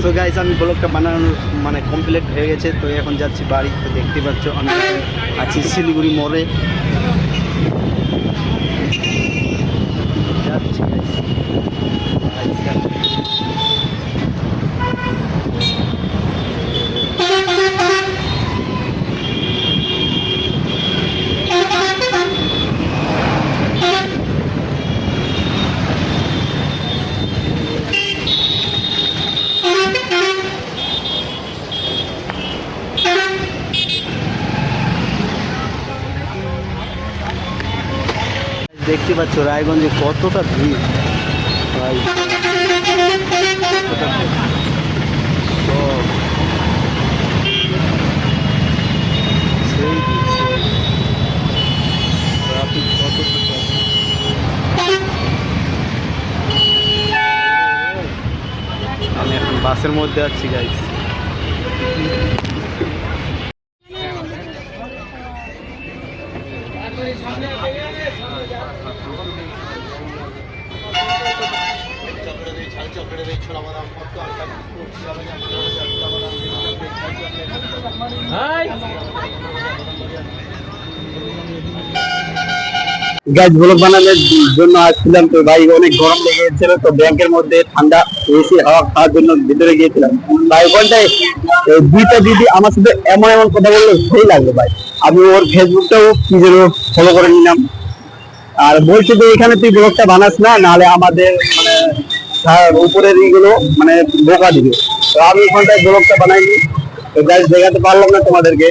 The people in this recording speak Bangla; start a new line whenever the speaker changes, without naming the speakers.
সো গাইস আমি ব্লগটা বানানো মানে কমপ্লিট হয়ে গেছে, তো এখন যাচ্ছি বাড়ি। তো দেখতে পাচ্ছ আমি আছি শিলিগুড়ি মোড়ে যাচ্ছি দেখতে পাচ্ছ রায়গঞ্জে কতটা ভিড় ভাই, কতটা ভিড়। সব সেই ট্রাফিক কতটা traffic। আমি এখন বাসের মধ্যে আছি গাইস। গাছ ব্লগ বানানোর জন্য আসছিলাম, তো ভাই অনেক গরম লেগে গেছিল, তো ব্যাংকের মধ্যে ঠান্ডা এসি হাওয়া খাওয়ার জন্য ভিতরে গিয়েছিলাম। ভাই ওখানটায় দুইটা দিদি আমার সাথে এমন এমন কথা বললো, সেই লাগলো ভাই। আমি ওর ফেসবুকটাও কি যেন ফলো করে নিলাম, আর বলছে যে এখানে তুই ব্লগটা বানাস না, নাহলে আমাদের মানে উপরের ইগুলো মানে বোকা দিবে। তো আমি ওখানটায় ব্লগটা বানাইনি, তো গাছ দেখাতে পারলাম না তোমাদেরকে।